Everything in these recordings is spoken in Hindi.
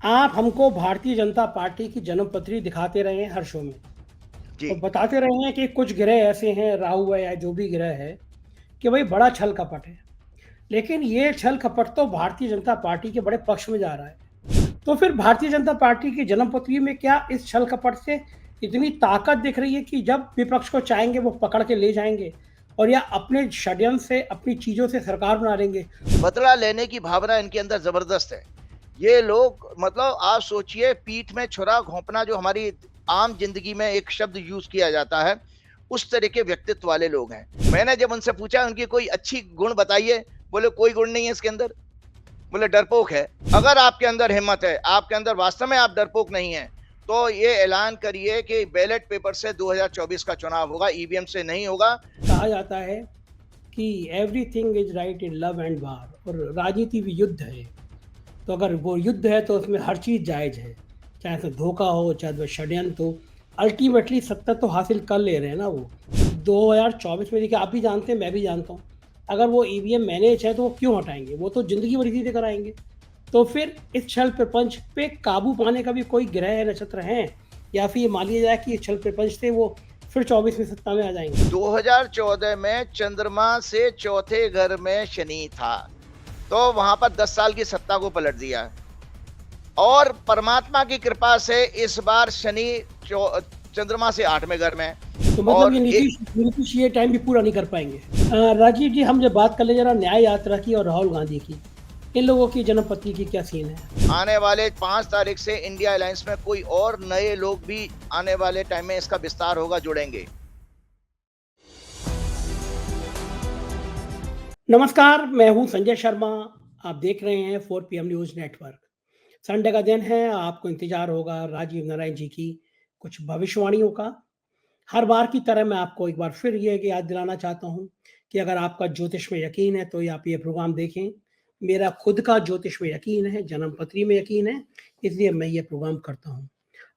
आप हमको भारतीय जनता पार्टी की जन्मपत्री दिखाते रहे हैं हर शो में जी। और बताते रहे हैं कि कुछ ग्रह ऐसे हैं, राहु है या जो भी ग्रह है, कि भाई बड़ा छल कपट है। लेकिन ये छल कपट तो भारतीय जनता पार्टी के बड़े पक्ष में जा रहा है। तो फिर भारतीय जनता पार्टी की जन्मपत्री में क्या इस छल कपट से इतनी ताकत दिख रही है कि जब विपक्ष को चाहेंगे वो पकड़ के ले जाएंगे और या अपने षड्यंत्र से, अपनी चीजों से सरकार बना लेंगे? बदला लेने की भावना इनके अंदर जबरदस्त है। ये लोग मतलब आप सोचिए, पीठ में छुरा घोंपना जो हमारी आम जिंदगी में एक शब्द यूज किया जाता है, उस तरह के व्यक्तित्व वाले लोग हैं। मैंने जब उनसे पूछा उनकी कोई अच्छी गुण बताइए, बोले कोई गुण नहीं है इसके अंदर। बोले डरपोक है। अगर आपके अंदर हिम्मत है, आपके अंदर वास्तव में आप डरपोक नहीं है, तो ये ऐलान करिए कि बैलेट पेपर से 2024 का चुनाव होगा, ईवीएम से नहीं होगा। कहा जाता है कि everything is right in love and वार, और राजनीति भी युद्ध है। तो अगर वो युद्ध है तो उसमें हर चीज़ जायज़ है, चाहे तो धोखा हो, चाहे तो षड्यंत्र हो। अल्टीमेटली सत्ता तो हासिल कर ले रहे हैं ना वो। 2024 में देखिए, आप भी जानते हैं, मैं भी जानता हूँ, अगर वो ईवीएम मैनेज है तो वो क्यों हटाएंगे? वो तो ज़िंदगी भर इसी से कराएंगे। तो फिर इस छल प्रपंच पे काबू पाने का भी कोई ग्रह नक्षत्र हैं, या फिर ये मान लिया जाए कि इस छल प्रपंच से वो फिर 24 में सत्ता में आ जाएंगे? 2014 में चंद्रमा से चौथे घर में शनि था, तो वहां पर 10 साल की सत्ता को पलट दिया। और परमात्मा की कृपा से इस बार शनि चंद्रमा से 8वें घर में। तो मतलब और ये नीतीश नीतीश ये टाइम भी पूरा नहीं कर पाएंगे। राजीव जी, हम जब बात कर ले जरा न्याय यात्रा की और राहुल गांधी की, इन लोगों की जन्मपत्री की क्या सीन है? आने वाले 5 तारीख से इंडिया अलायंस में कोई और नए लोग भी आने वाले टाइम में इसका विस्तार होगा, जुड़ेंगे। नमस्कार, मैं हूं संजय शर्मा। आप देख रहे हैं 4 PM न्यूज नेटवर्क। संडे का दिन है, आपको इंतजार होगा राजीव नारायण जी की कुछ भविष्यवाणियों का। हर बार की तरह मैं आपको एक बार फिर ये याद दिलाना चाहता हूँ कि अगर आपका ज्योतिष में यकीन है तो आप ये प्रोग्राम देखें। मेरा खुद का ज्योतिष में यकीन है, जन्मपत्री में यकीन है, इसलिए मैं ये प्रोग्राम करता हूँ।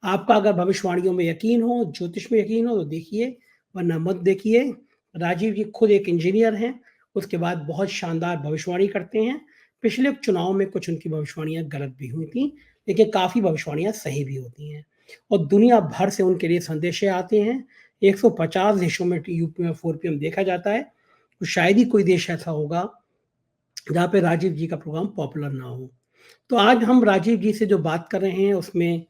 आपका अगर भविष्यवाणियों में यकीन हो, ज्योतिष में यकीन हो तो देखिए, वरना मत देखिए। राजीव जी खुद एक इंजीनियर हैं, उसके बाद बहुत शानदार भविष्यवाणी करते हैं। पिछले चुनाव में कुछ उनकी भविष्यवाणियाँ गलत भी हुई थी, लेकिन काफ़ी भविष्यवाणियाँ सही भी होती हैं और दुनिया भर से उनके लिए संदेशे आते हैं। 150 देशों में यूपी में 4PM देखा जाता है, तो शायद ही कोई देश ऐसा होगा जहाँ पे राजीव जी का प्रोग्राम पॉपुलर ना हो। तो आज हम राजीव जी से जो बात कर रहे हैं उसमें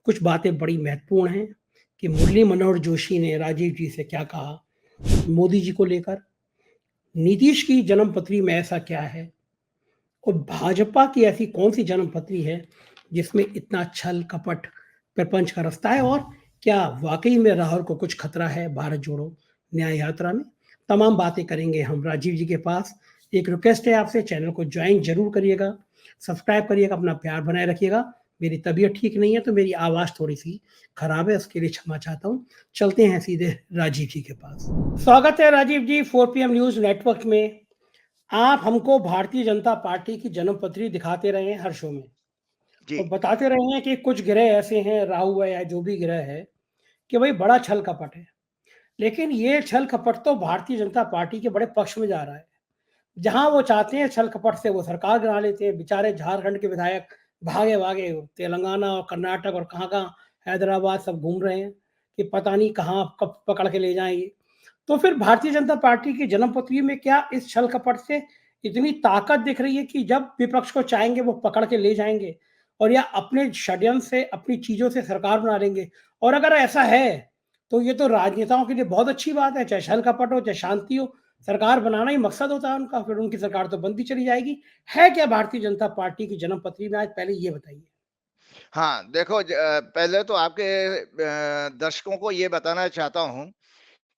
कुछ बातें बड़ी महत्वपूर्ण हैं कि मुरली मनोहर जोशी ने राजीव जी से क्या कहा, मोदी जी को लेकर, नीतीश की जन्मपत्री में ऐसा क्या है और भाजपा की ऐसी कौन-सी जन्मपत्री है जिसमें इतना छल, कपट, प्रपंच का रास्ता है, और क्या वाक़ई में राहुल को कुछ खतरा है भारत जोड़ो न्याय यात्रा में? तमाम बातें करेंगे हम राजीव जी के पास। एक रिक्वेस्ट है आपसे, चैनल को जॉइन ज़रूर करिएगा, सब्सक्राइब करिएगा, अपना प्यार बनाए रखिएगा। मेरी तबीयत ठीक नहीं है तो मेरी आवाज़ थोड़ी-सी खराब है, उसके लिए क्षमा चाहता हूँ। चलते हैं सीधे राजीव जी के पास। स्वागत है राजीव जी 4PM न्यूज़ नेटवर्क में। आप हमको भारतीय जनता पार्टी की जन्मपत्री दिखाते रहे हैं हर शो में जी। और बताते रहे हैं कि कुछ ग्रह ऐसे हैं, राहु है या जो भी ग्रह है, कि भाई बड़ा छल कपट है। लेकिन ये छल कपट तो भारतीय जनता पार्टी के बड़े पक्ष में जा रहा है। जहां वो चाहते हैं छल कपट से वो सरकार गिरा लेते हैं। बेचारे झारखंड के विधायक भागे भागे तेलंगाना और कर्नाटक और कहाँ कहाँ, हैदराबाद सब घूम रहे हैं कि पता नहीं कहाँ कब पकड़ के ले जाएंगे। तो फिर भारतीय जनता पार्टी की जन्मपत्री में क्या इस छल कपट से इतनी ताकत दिख रही है कि जब विपक्ष को चाहेंगे वो पकड़ के ले जाएंगे और या अपने षड्यंत्र से, अपनी चीजों से सरकार बना लेंगे? और अगर ऐसा है तो ये तो राजनेताओं के लिए बहुत अच्छी बात है, चाहे छल कपट हो चाहे शांति हो, सरकार बनाना ही मकसद होता है उनका, फिर उनकी सरकार तो बनती चली जाएगी। है क्या भारतीय जनता पार्टी की जन्मपत्री में? आज पहले ये बताइए। हाँ, देखो पहले तो आपके दर्शकों को ये बताना चाहता हूँ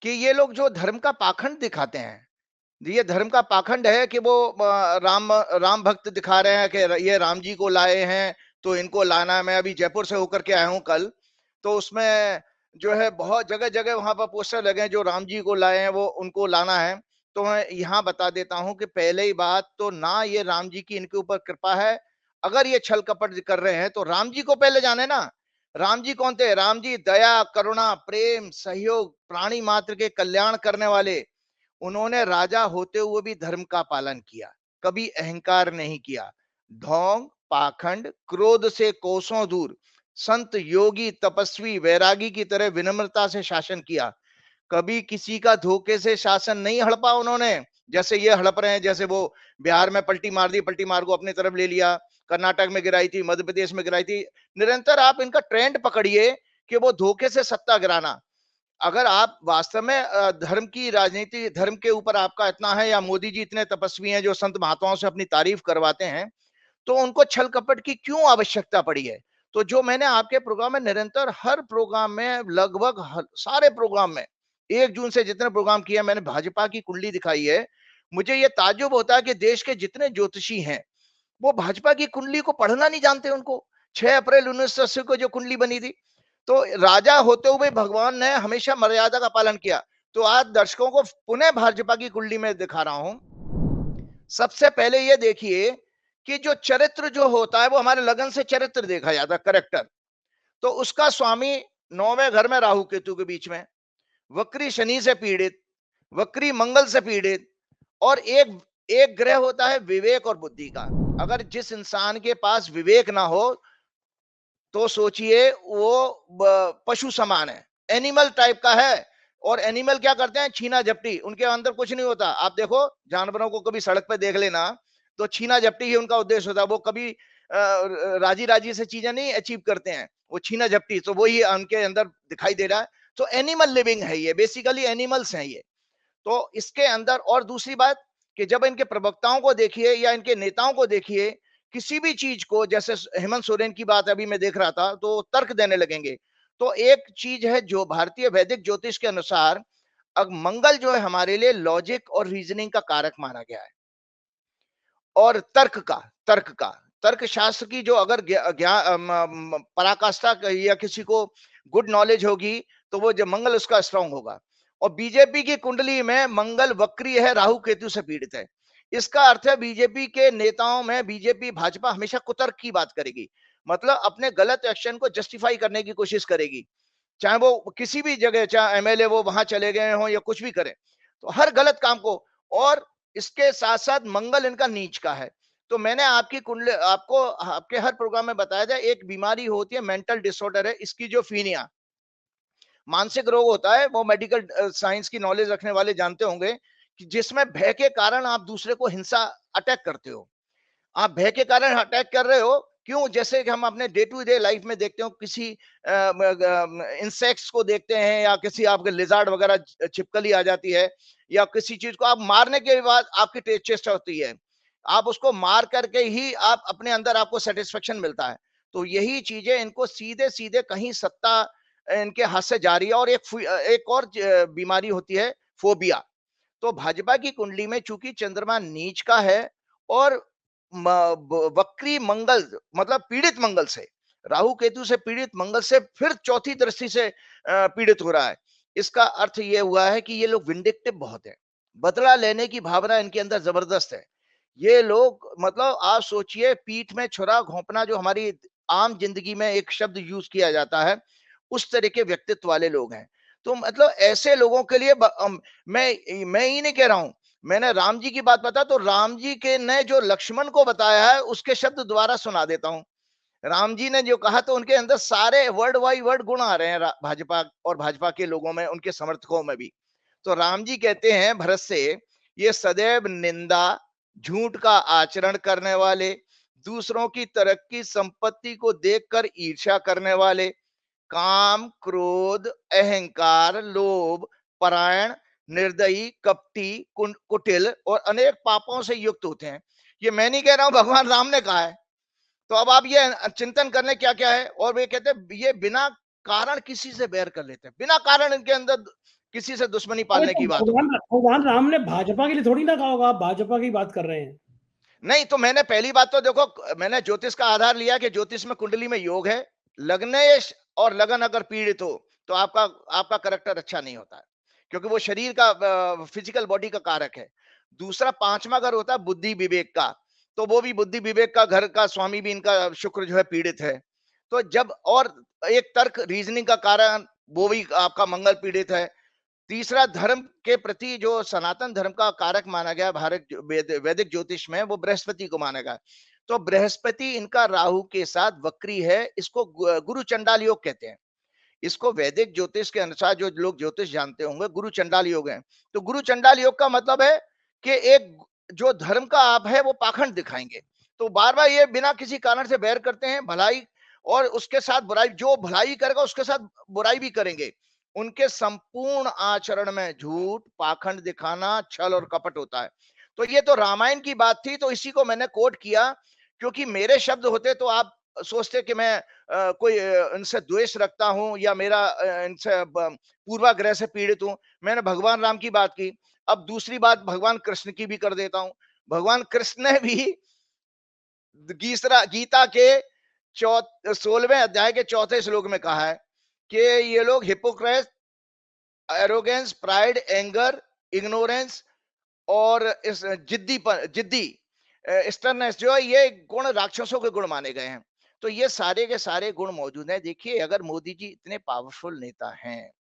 कि ये लोग जो धर्म का पाखंड दिखाते हैं, ये धर्म का पाखंड है कि वो राम राम भक्त दिखा रहे हैं कि ये राम जी को लाए हैं, तो इनको लाना है। मैं अभी जयपुर से होकर के आया हूँ कल, तो उसमें जो है बहुत जगह-जगह वहाँ पर पोस्टर लगे हैं, जो राम जी को लाए हैं वो उनको लाना है। तो मैं यहाँ बता देता हूँ कि पहले ही बात तो ना ये राम जी की इनके ऊपर कृपा है। अगर ये छल कपट कर रहे हैं तो राम जी को पहले जाने ना। राम जी कौन थे? राम जी दया, करुणा, प्रेम, सहयोग, प्राणी मात्र के कल्याण करने वाले। उन्होंने राजा होते हुए भी धर्म का पालन किया, कभी अहंकार नहीं किया। ढोंग, पाखंड, क्रोध से कोसों दूर, संत योगी तपस्वी वैरागी की तरह विनम्रता से शासन किया। कभी किसी का धोखे से शासन नहीं हड़पा उन्होंने, जैसे ये हड़प रहे हैं। जैसे वो बिहार में पलटी मार दी, पलटी मार को अपनी तरफ ले लिया, कर्नाटक में गिराई थी, मध्य प्रदेश में गिराई थी। निरंतर आप इनका ट्रेंड पकड़िए कि वो धोखे से सत्ता गिराना। अगर आप वास्तव में धर्म की राजनीति, धर्म के ऊपर आपका इतना है, या मोदी जी इतने तपस्वी हैं जो संत महात्माओं से अपनी तारीफ करवाते हैं, तो उनको छल कपट की क्यों आवश्यकता पड़ी है? तो जो मैंने आपके प्रोग्राम में निरंतर हर प्रोग्राम में, लगभग सारे प्रोग्राम में 1 जून से जितने प्रोग्राम किए मैंने, भाजपा की कुंडली दिखाई है। मुझे ये ताज्जुब होता है कि देश के जितने ज्योतिषी हैं वो भाजपा की कुंडली को पढ़ना नहीं जानते। उनको 6 अप्रैल 1980 को जो कुंडली बनी थी, तो राजा होते हुए भगवान ने हमेशा मर्यादा का पालन किया। तो आज दर्शकों को पुनः भाजपा की कुंडली में दिखा रहा हूं। सबसे पहले ये देखिए कि जो चरित्र जो होता है वो हमारे लगन से चरित्र देखा जाता है, करेक्टर। तो उसका स्वामी 9वें घर में राहु केतु के बीच में, वक्री शनि से पीड़ित, वक्री मंगल से पीड़ित, और एक एक ग्रह होता है विवेक और बुद्धि का। अगर जिस इंसान के पास विवेक ना हो तो सोचिए वो पशु समान है, एनिमल टाइप का है। और एनिमल क्या करते हैं? छीना झपटी, उनके अंदर कुछ नहीं होता। आप देखो जानवरों को कभी सड़क पे देख लेना, तो छीना झपटी ही उनका उद्देश्य होता है। वो कभी राजी राजी से चीजें नहीं अचीव करते हैं, वो छीना झपटी, तो वही उनके अंदर दिखाई दे रहा है। तो एनिमल लिविंग है ये, बेसिकली एनिमल्स हैं ये। तो इसके अंदर, और दूसरी बात कि जब इनके प्रवक्ताओं को देखिए या इनके नेताओं को देखिए, किसी भी चीज को, जैसे हेमंत सोरेन की बात अभी मैं देख रहा था, तो तर्क देने लगेंगे। तो एक चीज है जो भारतीय वैदिक ज्योतिष के अनुसार, अब मंगल जो है हमारे लिए लॉजिक और रीजनिंग का कारक माना गया है, और तर्क शास्त्र की जो अगर पराकाष्ठा या किसी को गुड नॉलेज होगी, तो वो जो मंगल उसका स्ट्रांग होगा। और बीजेपी की कुंडली में मंगल वक्री है, राहु केतु से पीड़ित है। इसका अर्थ है बीजेपी के नेताओं में, बीजेपी भाजपा हमेशा कुतर्क की बात करेगी, मतलब अपने गलत एक्शन को जस्टिफाई करने की कोशिश करेगी। चाहे वो किसी भी जगह, चाहे एमएलए वो वहां चले गए हो या कुछ भी करें, तो हर गलत काम को। और इसके साथ साथ मंगल इनका नीच का है। तो मैंने आपकी कुंडली, आपको आपके हर प्रोग्राम में बताया जाए, एक बीमारी होती है, मेंटल डिसऑर्डर है, स्किज़ोफ्रेनिया, मानसिक रोग होता है। वो मेडिकल साइंस की नॉलेज रखने वाले जानते होंगे कि जिसमें भय के कारण आप दूसरे को हिंसा, अटैक करते हो। आप भय के कारण अटैक कर रहे हो, क्यों? जैसे कि हम अपने डे टू डे लाइफ में देखते हो, किसी इंसेक्ट्स को देखते हैं, या किसी आपके लिजार्ड वगैरह छिपकली आ जाती है, या किसी चीज को आप मारने के बाद आपकी चेष्टा होती है, आप उसको मार करके ही आप अपने अंदर आपको सेटिस्फेक्शन मिलता है। तो यही चीजें इनको सीधे सीधे कहीं सत्ता इनके हाथ से जा रही है। और एक और बीमारी होती है, फोबिया। तो भाजपा की कुंडली में चूंकि चंद्रमा नीच का है, और वक्री मंगल, मतलब पीड़ित मंगल से, राहु केतु से पीड़ित मंगल से फिर चौथी दृष्टि से पीड़ित हो रहा है। इसका अर्थ यह हुआ है कि ये लोग विंडिक्टिव बहुत है, बदला लेने की भावना इनके अंदर जबरदस्त है। ये लोग, मतलब आप सोचिए, पीठ में छुरा घोंपना जो हमारी आम जिंदगी में एक शब्द यूज किया जाता है, उस तरह के व्यक्तित्व वाले लोग हैं। तो मतलब ऐसे लोगों के लिए मैं ही नहीं कह रहा हूं, मैंने राम जी की बात बता, तो राम जी के ने जो लक्ष्मण को बताया है उसके शब्द द्वारा सुना देता हूं। राम जी ने जो कहा, तो उनके अंदर सारे वर्ड बाई वर्ड गुण आ रहे हैं भाजपा और भाजपा के लोगों में, उनके समर्थकों में भी। तो राम जी कहते हैं भरत से, ये सदैव निंदा, झूठ का आचरण करने वाले, दूसरों की तरक्की संपत्ति को देखकर ईर्ष्या करने वाले, काम, क्रोध, अहंकार, लोभ, परायण, निर्दयी, कपटी, कुटिल और अनेक पापों से युक्त होते हैं। ये मैं नहीं कह रहा हूं, भगवान राम ने कहा है। तो अब आप ये चिंतन कर लें क्या क्या है। और वे कहते हैं ये बिना कारण किसी से बैर कर लेते हैं, बिना कारण इनके अंदर किसी से दुश्मनी अरे पालने तो की बात भगवान होगी। भगवान राम ने भाजपा के लिए थोड़ी ना कहा होगा, आप भाजपा की बात कर रहे हैं। नहीं, तो मैंने पहली बात तो देखो, मैंने ज्योतिष का आधार लिया कि ज्योतिष में कुंडली में योग है, लग्नेश और लगन अगर पीड़ित हो तो आपका आपका करेक्टर अच्छा नहीं होता है, क्योंकि वो शरीर का, फिजिकल बॉडी का कारक है। दूसरा, पांचवा घर होता है बुद्धि विवेक का, तो वो भी बुद्धि विवेक का घर का स्वामी भी इनका शुक्र जो है पीड़ित है। तो जब, और एक तर्क रीजनिंग का कारण, वो भी आपका मंगल पीड़ित है। तीसरा, धर्म के प्रति जो सनातन धर्म का कारक माना गया भारत वैदिक ज्योतिष में, वो बृहस्पति को माना गया। तो बृहस्पति इनका राहु के साथ वक्री है, इसको गुरु चंडाल योग कहते हैं। इसको वैदिक ज्योतिष के अनुसार जो लोग ज्योतिष जानते होंगे गुरु चंडाल योग है। तो गुरु चंडाल योग का मतलब है कि एक जो धर्म का आप है वो पाखंड दिखाएंगे। तो बार बार ये बिना किसी कारण से बैर करते हैं, भलाई और उसके साथ बुराई, जो भलाई करेगा उसके साथ बुराई भी करेंगे। उनके संपूर्ण आचरण में झूठ, पाखंड दिखाना, छल और कपट होता है। तो ये तो रामायण की बात थी, तो इसी को मैंने कोट किया, क्योंकि मेरे शब्द होते तो आप सोचते कि मैं कोई इनसे द्वेष रखता हूं या मेरा इनसे पूर्वाग्रह से पीड़ित हूं। मैंने भगवान राम की बात की, अब दूसरी बात भगवान कृष्ण की भी कर देता हूं। भगवान कृष्ण ने भी गीता के 16वें अध्याय के 4थे श्लोक में कहा है कि ये लोग hypocrite, arrogance, pride, anger, ignorance और इस जिद्दी स्टर्नेस जो है, ये गुण राक्षसों के गुण माने गए हैं। तो ये सारे के सारे गुण मौजूद हैं। देखिए, अगर मोदी जी इतने पावरफुल नेता हैं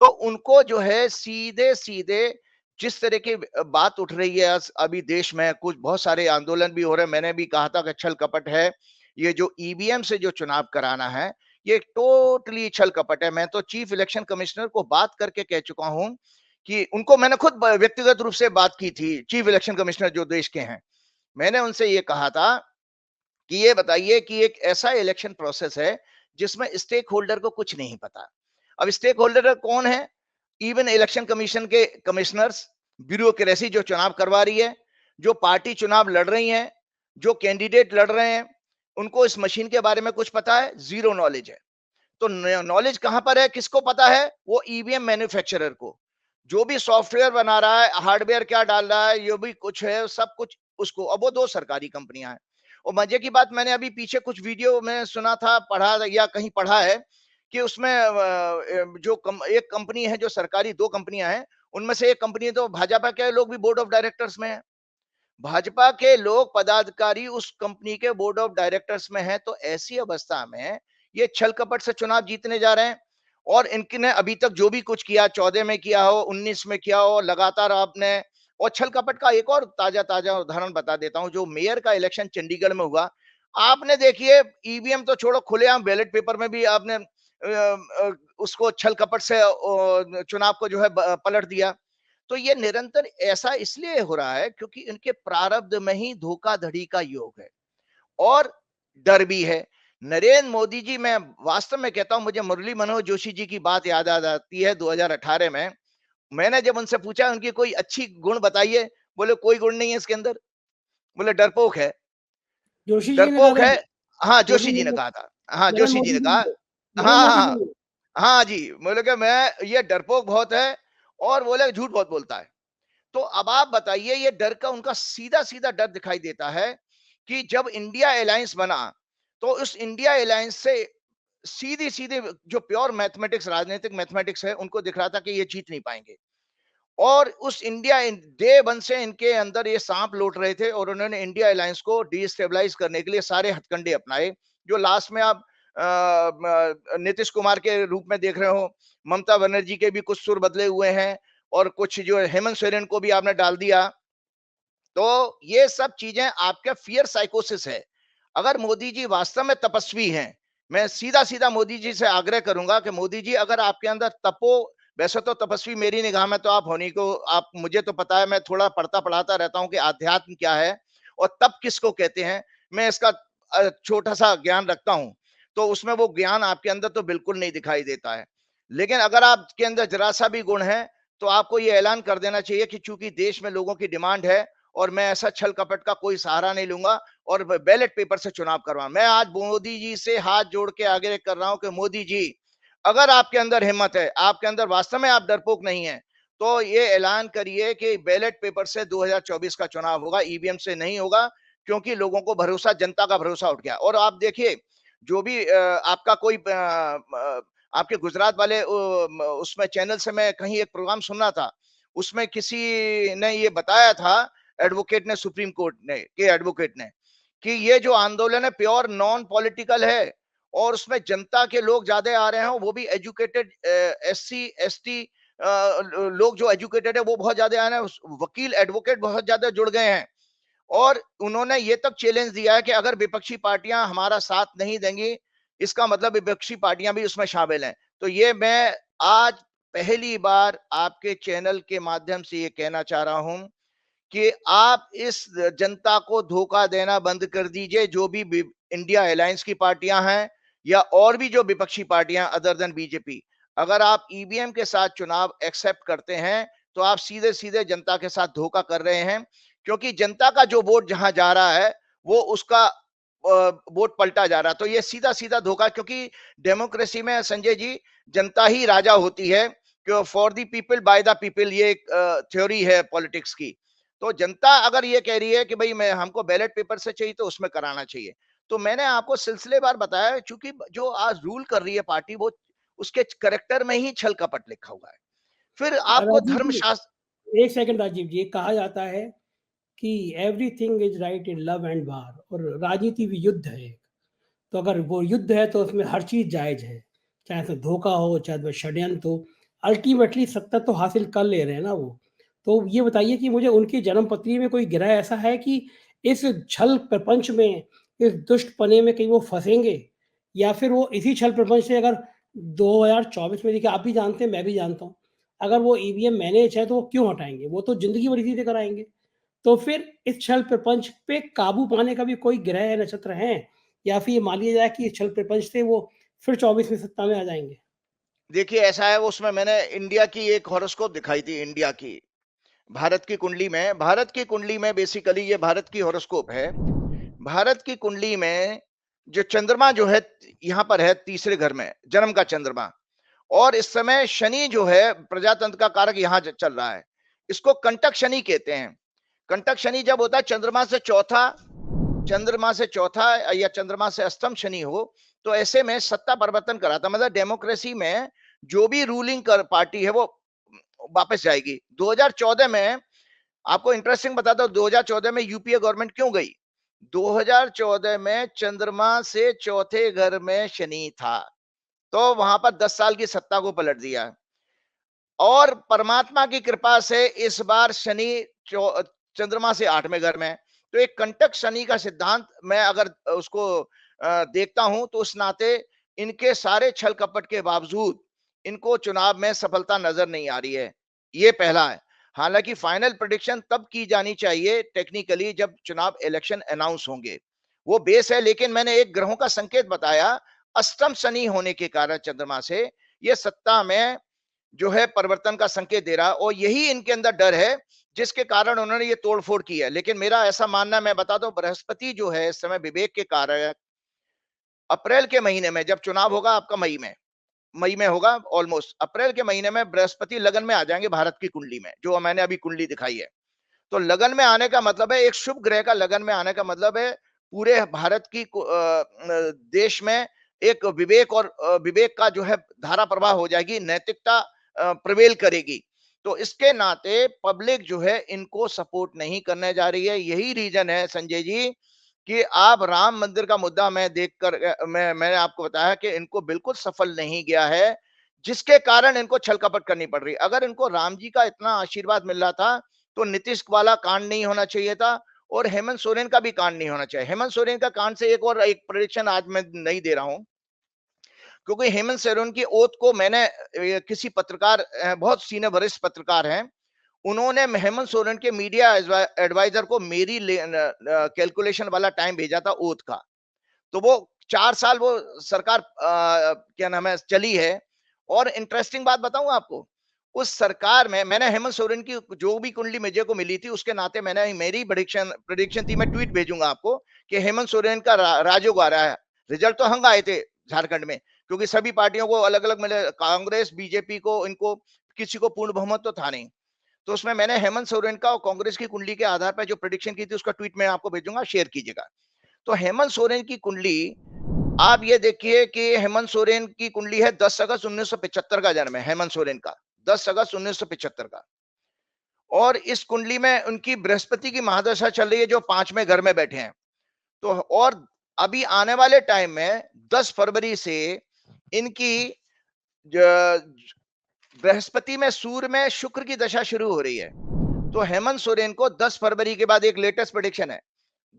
तो उनको जो है सीधे सीधे जिस तरह की बात उठ रही है अभी देश में, कुछ बहुत सारे आंदोलन भी हो रहे हैं। मैंने भी कहा था कि छल कपट है, ये जो ईवीएम से जो चुनाव कराना है ये टोटली छल कपट है। मैं तो चीफ इलेक्शन कमिश्नर को बात करके कह चुका हूं कि उनको मैंने खुद व्यक्तिगत रूप से बात की थी, चीफ इलेक्शन कमिश्नर जो देश के हैं। मैंने उनसे ये कहा था कि ये बताइए कि एक ऐसा इलेक्शन प्रोसेस है जिसमें स्टेक होल्डर को कुछ नहीं पता। अब स्टेक होल्डर कौन है? इवन इलेक्शन कमीशन के कमिश्नर्स, ब्यूरोक्रेसी जो चुनाव करवा रही है, जो पार्टी चुनाव लड़ रही है, जो कैंडिडेट लड़ रहे हैं, उनको इस मशीन के बारे में कुछ पता है? जीरो नॉलेज है। तो नॉलेज कहां पर है, किसको पता है? वो ईवीएम मैन्युफैक्चरर को। जो भी सॉफ्टवेयर बना रहा है, हार्डवेयर क्या डाल रहा है, ये भी कुछ है, सब कुछ उसको। अब वो दो सरकारी कंपनियां हैं। और मजे की बात, मैंने अभी पीछे कुछ वीडियो में सुना था, पढ़ा या कहीं पढ़ा है कि उसमें एक कंपनी है जो सरकारी, दो कंपनियां हैं, उनमें से एक कंपनी तो भाजपा के लोग भी बोर्ड ऑफ डायरेक्टर्स में है। भाजपा के लोग पदाधिकारी उस कंपनी के बोर्ड ऑफ डायरेक्टर्स में हैं। तो ऐसी अवस्था में ये छल कपट से चुनाव जीतने जा रहे हैं। और इनने अभी तक जो भी कुछ किया, 14 में किया हो, 19 में किया हो, लगातार आपने। और छल कपट का एक और ताजा ताजा उदाहरण बता देता हूं, जो मेयर का इलेक्शन चंडीगढ़ में हुआ। आपने देखिए, ईवीएम तो छोड़ो, खुलेआम बैलेट पेपर में भी आपने उसको छल कपट से चुनाव को जो है पलट दिया। तो ये निरंतर ऐसा इसलिए हो रहा है क्योंकि इनके प्रारब्ध में ही धोखाधड़ी का योग है और डर भी है। नरेंद्र मोदी जी, मैं वास्तव में कहता हूं, मुझे मुरली मनोहर जोशी जी की बात याद आ जाती है 2018 में। मैंने जब उनसे पूछा उनकी कोई अच्छी गुण बताइए, बोले कोई गुण नहीं है इसके अंदर, बोले डरपोक है। जोशी जी ने कहा डरपोक था है। ये? हाँ, जोशी जोशी जी जी ने ने, कहा था। हाँ, नरेंद्र जोशी जी मोदी ने जी कहा। ने, नरेंद्र हाँ मोदी हाँ जी ने। हाँ जी, बोले कि मैं, ये डरपोक बहुत है और बोले झूठ बहुत बोलता है। तो अब आप बताइए, ये डर का उनका सीधा सीधा डर दिखाई देता है कि जब इंडिया अलायंस बना तो उस इंडिया अलायंस से सीधी सीधे जो प्योर मैथमेटिक्स, राजनीतिक मैथमेटिक्स है, उनको दिख रहा था कि ये जीत नहीं पाएंगे। और उस इंडिया डे वन से इनके अंदर ये सांप लौट रहे थे और उन्होंने इंडिया अलायंस को डिस्टेबलाइज करने के लिए सारे हथकंडे अपनाए, जो लास्ट में आप नीतीश कुमार के रूप में देख रहे हो। ममता बनर्जी के भी कुछ सुर बदले हुए हैं और कुछ जो हेमंत सोरेन को भी आपने डाल दिया। तो ये सब चीजें आपके फियर साइकोसिस है। अगर मोदी जी वास्तव में तपस्वी हैं, मैं सीधा सीधा मोदी जी से आग्रह करूंगा कि मोदी जी, अगर आपके अंदर वैसे तो तपस्वी मेरी निगाह में तो आप होनी को, आप, मुझे तो पता है, मैं थोड़ा पढ़ता पढ़ाता रहता हूं कि आध्यात्म क्या है और तप किसको कहते हैं, मैं इसका छोटा सा ज्ञान रखता हूं। तो उसमें वो ज्ञान आपके अंदर तो बिल्कुल नहीं दिखाई देता है। लेकिन अगर आपके अंदर जरा सा भी गुण है तो आपको ये ऐलान कर देना चाहिए कि चूंकि देश में लोगों की डिमांड है और मैं ऐसा छल कपट का कोई सहारा नहीं लूंगा और बैलेट पेपर से चुनाव करवाऊं। मैं आज मोदी जी से हाथ जोड़ के आगे कर रहा हूं कि मोदी जी, अगर आपके अंदर हिम्मत है, आपके अंदर वास्तव में आप डरपोक नहीं है, तो ये ऐलान करिए कि बैलेट पेपर से 2024 का चुनाव होगा, ईवीएम से नहीं होगा। क्योंकि लोगों को भरोसा, जनता का भरोसा उठ गया। और आप देखिए, जो भी आपका कोई आपके गुजरात वाले उसमें चैनल से मैं कहीं एक प्रोग्राम सुनना था, उसमें किसी ने ये बताया था, एडवोकेट ने, सुप्रीम कोर्ट ने के एडवोकेट ने, कि ये जो आंदोलन है प्योर नॉन पॉलिटिकल है और उसमें जनता के लोग ज्यादा आ रहे हैं, वो भी एजुकेटेड, एससी एसटी लोग जो एजुकेटेड है वो बहुत ज्यादा आ रहे हैं, वकील एडवोकेट बहुत ज्यादा जुड़ गए हैं। और उन्होंने ये तक चैलेंज दिया है कि अगर विपक्षी पार्टियां हमारा साथ नहीं देंगी, इसका मतलब विपक्षी पार्टियां भी उसमें शामिल हैं। तो ये मैं आज पहली बार आपके चैनल के माध्यम से ये कहना चाह रहा हूं कि आप इस जनता को धोखा देना बंद कर दीजिए। जो भी इंडिया अलायंस की पार्टियां हैं या और भी जो विपक्षी पार्टियां अदर देन बीजेपी, अगर आप ईवीएम के साथ चुनाव एक्सेप्ट करते हैं तो आप सीधे सीधे जनता के साथ धोखा कर रहे हैं, क्योंकि जनता का जो वोट जहां जा रहा है वो उसका वोट पलटा जा रहा है। तो ये सीधा सीधा धोखा, क्योंकि डेमोक्रेसी में संजय जी जनता ही राजा होती है, क्यों for the people by the people, ये एक थ्योरी है पॉलिटिक्स की। तो जनता अगर ये कह रही है कि भाई मैं हमको बैलेट पेपर से चाहिए तो उसमें कराना चाहिए। तो मैंने आपको सिलसिलेवार बताया, चूंकि जो आज रूल कर रही है पार्टी वो उसके करेक्टर में ही छल कपट लिखा हुआ है। फिर आपको राजीव जी, धर्मशास्त्र, 1 सेकंड राजीव जी, कहा जाता है कि everything is right in love and वार, और राजनीति भी युद्ध है एक। तो अगर वो युद्ध है तो उसमें हर चीज़ जायज़ है, चाहे उसमें धोखा हो, चाहे उसमें षड्यंत्र हो, अल्टीमेटली सत्ता तो हासिल कर ले रहे हैं ना वो। तो ये बताइए कि मुझे उनकी जन्मपत्री में कोई गिरह ऐसा है कि इस छल प्रपंच में, इस दुष्ट पने में कहीं वो फँसेंगे? या फिर वो इसी छल प्रपंच से अगर 2024 में, देखिए आप भी जानते हैं, मैं भी जानता हूँ, अगर वो ईवीएम मैनेज है तो वो क्यों हटाएँगे? वो तो ज़िंदगी भर इसी से कराएँगे। तो फिर इस छल प्रपंच पे काबू पाने का भी कोई ग्रह या नक्षत्र हैं? या फिर ये मान लिया जाए कि इस छल प्रपंच से वो फिर 24 में सत्ता में आ जाएँगे? देखिए ऐसा है, उसमें मैंने इंडिया की एक हॉरोस्कोप दिखाई थी, इंडिया की, भारत की कुंडली में बेसिकली ये भारत की हॉरोस्कोप है। भारत की कुंडली में जो चंद्रमा जो है यहाँ पर है तीसरे घर में, जन्म का चंद्रमा। और इस समय शनि जो है प्रजातंत्र का कारक यहाँ चल रहा है। इसको कंटक शनि कहते हैं। कंटक शनि जब होता है चंद्रमा से चौथा या चंद्रमा से अष्टम शनि हो, तो ऐसे में सत्ता परिवर्तन कराता, मतलब डेमोक्रेसी में जो भी रूलिंग कर पार्टी है वो वापस जाएगी। 2014 में आपको इंटरेस्टिंग बताता हूं, 2014 में यूपीए गवर्नमेंट क्यों गई? 2014 में चंद्रमा से चौथे घर में शनि था, तो वहां पर 10 साल की सत्ता को पलट दिया। और परमात्मा की कृपा से इस बार शनि चंद्रमा से 8वें घर में। तो एक कंटक शनि का सिद्धांत मैं अगर उसको देखता हूं तो उस नाते इनके सारे छल कपट के बावजूद इनको चुनाव में सफलता नजर नहीं आ रही है। ये पहला है। हालांकि फाइनल प्रेडिक्शन तब की जानी चाहिए टेक्निकली जब चुनाव इलेक्शन अनाउंस होंगे, वो बेस है। लेकिन मैंने एक ग्रहों का संकेत बताया, अष्टम शनि होने के कारण चंद्रमा से ये सत्ता में जो है परिवर्तन का संकेत दे रहा है, और यही इनके अंदर डर है जिसके कारण उन्होंने ये तोड़फोड़ की है। लेकिन मेरा ऐसा मानना है, मैं बता दूं, बृहस्पति जो है इस समय विवेक के कारण अप्रैल के महीने में जब चुनाव होगा आपका मई में होगा, ऑलमोस्ट अप्रैल के महीने में बृहस्पति लगन में आ जाएंगे भारत की कुंडली में, जो मैंने अभी कुंडली दिखाई है। तो लगन में आने का मतलब है, एक शुभ ग्रह का लगन में आने का मतलब है पूरे भारत की देश में एक विवेक और विवेक का जो है धारा प्रवाह हो जाएगी, नैतिकता प्रवेल करेगी। तो इसके नाते पब्लिक जो है इनको सपोर्ट नहीं करने जा रही है। यही रीजन है संजय जी कि आप राम मंदिर का मुद्दा मैं देखकर मैंने आपको बताया कि इनको बिल्कुल सफल नहीं गया है, जिसके कारण इनको छल कपट करनी पड़ रही है। अगर इनको राम जी का इतना आशीर्वाद मिल रहा था तो नीतीश वाला कांड नहीं होना चाहिए था, और हेमंत सोरेन का भी कांड नहीं होना चाहिए। हेमंत सोरेन का कांड से एक प्रेडिक्शन आज मैं नहीं दे रहा हूं, क्योंकि हेमंत सोरेन की ओथ को मैंने किसी पत्रकार, बहुत सीनियर वरिष्ठ पत्रकार हैं, उन्होंने हेमंत सोरेन के मीडिया एडवाइजर को मेरी कैलकुलेशन वाला टाइम भेजा था ओथ का। तो वो 4 साल वो सरकार क्या नाम है चली है। और इंटरेस्टिंग बात बताऊं आपको, उस सरकार में मैंने हेमंत सोरेन की जो भी कुंडली मुझे को मिली थी उसके नाते मैंने मेरी प्रेडिक्शन थी, मैं ट्वीट भेजूंगा आपको कि हेमंत सोरेन का राजयोग आ रहा है। रिजल्ट तो हंग आए थे झारखंड में, क्योंकि सभी पार्टियों को अलग अलग मिले, कांग्रेस बीजेपी को, इनको किसी को पूर्ण बहुमत तो था नहीं। तो उसमें मैंने हेमंत सोरेन का और कांग्रेस की कुंडली के आधार पर जो प्रेडिक्शन की थी उसका ट्वीट मैं आपको भेजूंगा, शेयर कीजिएगा। तो हेमंत सोरेन की कुंडली आप ये देखिए कि हेमंत सोरेन की कुंडली है 10 अगस्त 1975 का जन्म है हेमंत सोरेन का, 10 अगस्त 1975 का। और इस कुंडली में उनकी बृहस्पति की महादशा चल रही है जो 5वें घर में बैठे हैं। तो और अभी आने वाले टाइम में 10 फरवरी से इनकी बृहस्पति में सूर्य में शुक्र की दशा शुरू हो रही है। तो हेमंत सोरेन को 10 फरवरी के बाद, एक लेटेस्ट प्रेडिक्शन है,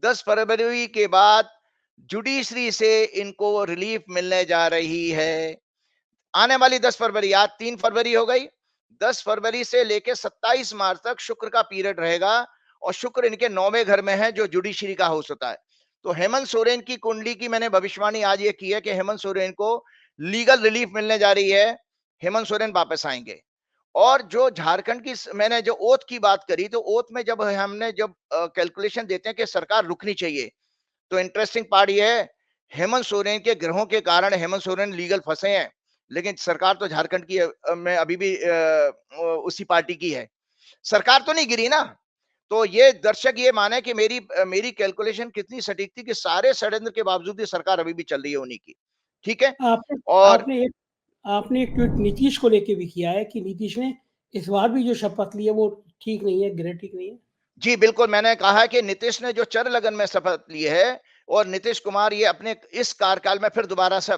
10 फरवरी के बाद जुडिशरी से इनको रिलीफ मिलने जा रही है। आने वाली 10 फरवरी, आज 3 फरवरी हो गई, 10 फरवरी से लेके 27 मार्च तक शुक्र का पीरियड रहेगा, और शुक्र इनके 9वें घर में है जो जुडिशरी का हाउस होता है। तो हेमंत सोरेन की कुंडली की मैंने भविष्यवाणी आज ये की है कि हेमंत सोरेन को लीगल रिलीफ मिलने जा रही है, हेमंत सोरेन वापस आएंगे। और जो झारखंड की मैंने जो ओथ की बात करी, तो ओथ में जब हमने जब कैलकुलेशन देते हैं कि सरकार रुकनी चाहिए, तो इंटरेस्टिंग पार्ट ये है, हेमंत सोरेन के ग्रहों के कारण हेमंत सोरेन लीगल फंसे हैं, लेकिन सरकार तो झारखंड की में अभी भी उसी पार्टी की है, सरकार तो नहीं गिरी ना। तो ये दर्शक ये माने कि मेरी कैलकुलेशन कितनी सटीक थी, कि सारे षड्यंत्र के बावजूद भी सरकार अभी भी चल रही है उन्हीं की, ठीक है। आपने और आपने एक आपने एक ट्वीट नीतीश को लेके भी किया है कि नीतीश ने इस बार भी जो शपथ ली है वो ठीक नहीं है, ग्रह ठीक नहीं है। जी बिल्कुल, मैंने कहा कि नीतीश ने जो चर लगन में शपथ ली है, और नीतीश कुमार ये अपने इस कार्यकाल में फिर दोबारा से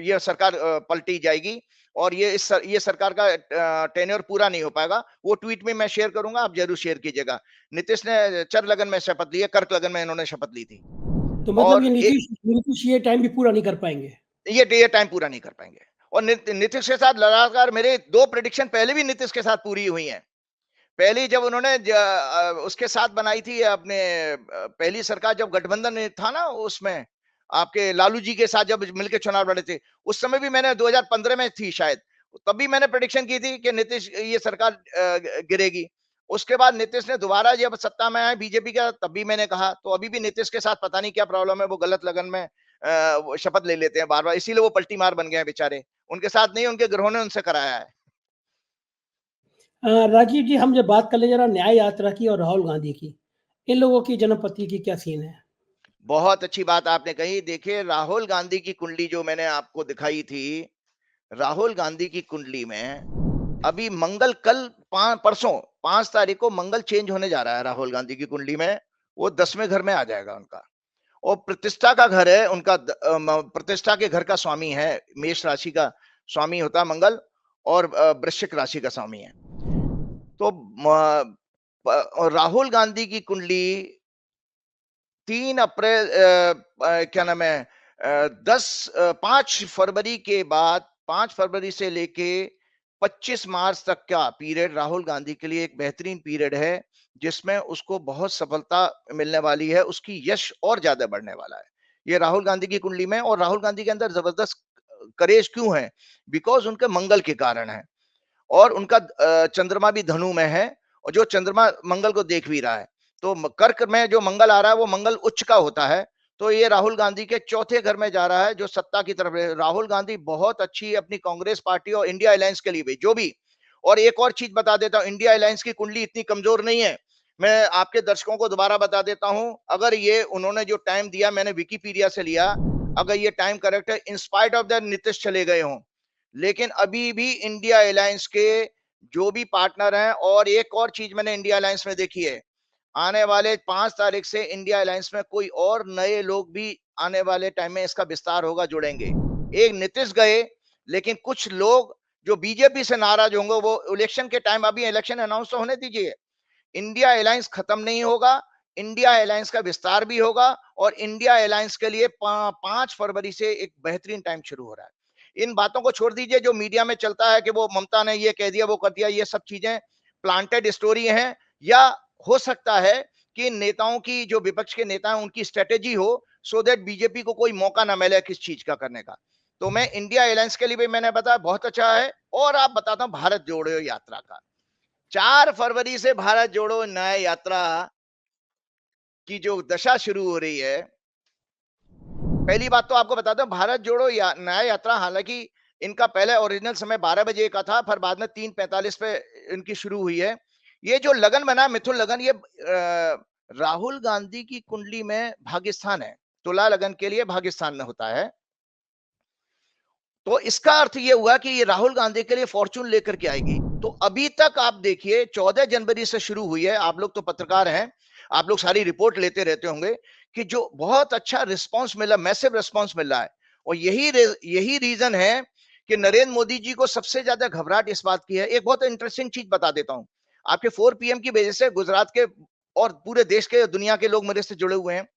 ये सरकार पलटी जाएगी, और ये सरकार का टेन्योर पूरा नहीं हो पाएगा। वो ट्वीट में मैं शेयर करूंगा, आप जरूर शेयर कीजिएगा। नीतीश ने चर लगन में शपथ ली है, कर्क लगन में इन्होंने शपथ ली थी। तो मतलब ये और नीतीश ये टाइम भी पूरा नहीं कर पाएंगे। ये टाइम पूरा नहीं कर पाएंगे। और नीतीश के साथ लगातार मेरे 2 प्रेडिक्शन पहले भी नीतीश के साथ पूरी हुई हैं। पहली जब उन्होंने उसके साथ बनाई थी अपने पहली सरकार, जब गठबंधन था ना, उसमें आपके लालू जी के साथ जब मिलकर चुनाव लड़े थे, उस समय भी मैंने 2015 में थी शायद, तब भी मैंने प्रेडिक्शन की थी कि नीतीश ये सरकार गिरेगी। उसके बाद नीतीश ने दोबारा जब सत्ता में आए बीजेपी का, तब भी मैंने कहा। तो अभी भी नीतीश के साथ पता नहीं क्या प्रॉब्लम है, वो गलत लगन में वो शपथ ले लेते हैं बार बार, इसीलिए वो पलटी मार बन गए हैं बेचारे। उनके साथ नहीं, उनके ग्रहों ने उनसे कराया है। राजीव जी, हम जब बात कर ले जरा न्याय यात्रा की और राहुल गांधी की, इन लोगों की जन्मपत्री की क्या सीन है? बहुत अच्छी बात आपने कही। देखिए, राहुल गांधी की कुंडली जो मैंने आपको दिखाई थी, राहुल गांधी की कुंडली में अभी मंगल कल परसों 5 तारीख को मंगल चेंज होने जा रहा है राहुल गांधी की कुंडली में, वो 10वें घर में आ जाएगा उनका। और प्रतिष्ठा का घर है उनका, प्रतिष्ठा के घर का स्वामी है, मेष राशि का स्वामी होता है मंगल, और वृश्चिक राशि का स्वामी है। तो राहुल गांधी की कुंडली 3 अप्रैल क्या नाम है 5 फरवरी के बाद, 5 फरवरी से लेके 25 मार्च तक का पीरियड राहुल गांधी के लिए एक बेहतरीन पीरियड है, जिसमें उसको बहुत सफलता मिलने वाली है, उसकी यश और ज्यादा बढ़ने वाला है ये राहुल गांधी की कुंडली में। और राहुल गांधी के अंदर जबरदस्त करेज क्यों है? बिकॉज उनके मंगल के कारण है, और उनका चंद्रमा भी धनु में है, और जो चंद्रमा मंगल को देख भी रहा है। तो कर्क में जो मंगल आ रहा है वो मंगल उच्च का होता है, तो ये राहुल गांधी के चौथे घर में जा रहा है जो सत्ता की तरफ है। राहुल गांधी बहुत अच्छी अपनी कांग्रेस पार्टी और इंडिया अलायंस के लिए भी जो भी। और एक और चीज बता देता हूं, इंडिया अलायंस की कुंडली इतनी कमजोर नहीं है। मैं आपके दर्शकों को दोबारा बता देता हूं, अगर ये उन्होंने जो टाइम दिया, मैंने विकिपीडिया से लिया, अगर ये टाइम करेक्ट है, इंस्पाइट ऑफ द नीतीश चले गए हों, लेकिन अभी भी इंडिया अलायंस के जो भी पार्टनर हैं, और एक और चीज मैंने इंडिया अलायंस में देखी है, आने वाले 5 तारीख से इंडिया अलायंस में कोई और नए लोग भी आने वाले टाइम में इसका विस्तार होगा, जुड़ेंगे। एक नीतीश गए, लेकिन कुछ लोग जो बीजेपी से नाराज होंगे वो इलेक्शन के टाइम, अभी इलेक्शन अनाउंस तो होने दीजिए, इंडिया अलायंस खत्म नहीं होगा, इंडिया अलायंस का विस्तार भी होगा, और इंडिया अलायंस के लिए 5 फरवरी से एक बेहतरीन टाइम शुरू हो रहा है। इन बातों को छोड़ दीजिए जो मीडिया में चलता है कि वो ममता ने ये कह दिया, वो कर दिया, ये सब चीजें प्लांटेड स्टोरी हैं, या हो सकता है कि नेताओं की, जो विपक्ष के नेता हैं, उनकी स्ट्रेटेजी हो, सो दैट बीजेपी को कोई मौका ना मिले किस चीज का करने का। तो मैं इंडिया अलायंस के लिए भी मैंने बताया बहुत अच्छा है। और आप बताता हूं भारत जोड़ो यात्रा का, 4 फरवरी से भारत जोड़ो न्याय यात्रा की जो दशा शुरू हो रही है। पहली बात तो आपको बताता हूं, भारत जोड़ो न्याय यात्रा, हालांकि इनका पहले ओरिजिनल समय 12 बजे का था, फिर बाद में 3:45 पे इनकी शुरू हुई है। ये जो लगन बना मिथुन लगन, ये राहुल गांधी की कुंडली में भाग्यस्थान है, तुला लगन के लिए भाग्यस्थान में होता है। तो इसका अर्थ ये हुआ कि ये राहुल गांधी के लिए फॉर्चून लेकर के आएगी। तो अभी तक आप देखिए 14 जनवरी से शुरू हुई है, आप लोग तो पत्रकार हैं, आप लोग सारी रिपोर्ट लेते रहते होंगे, कि जो बहुत अच्छा रिस्पांस मिला, मैसिव रिस्पांस मिल रहा है। और यही रीजन है कि नरेंद्र मोदी जी को सबसे ज्यादा घबराहट इस बात की है। एक बहुत इंटरेस्टिंग चीज बता देता हूं, आपके 4 पीएम की वजह से गुजरात के और पूरे देश के दुनिया के लोग मेरे से जुड़े हुए हैं।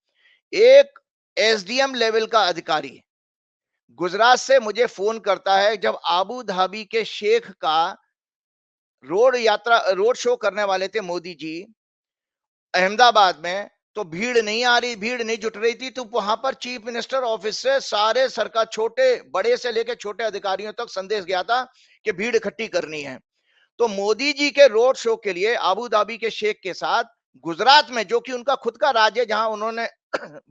एक एसडीएम लेवल का अधिकारी गुजरात से मुझे फोन करता है जब आबू धाबी के शेख का रोड शो करने वाले थे मोदी जी अहमदाबाद में, तो भीड़ नहीं आ रही, भीड़ नहीं जुट रही थी, तो वहां पर चीफ मिनिस्टर ऑफिस से सारे सरकार छोटे बड़े से लेकर छोटे अधिकारियों तक संदेश गया था कि भीड़ इकट्ठी करनी है। तो मोदी जी के रोड शो के लिए आबू धाबी के शेख के साथ गुजरात में, जो कि उनका खुद का राज्य है, जहां उन्होंने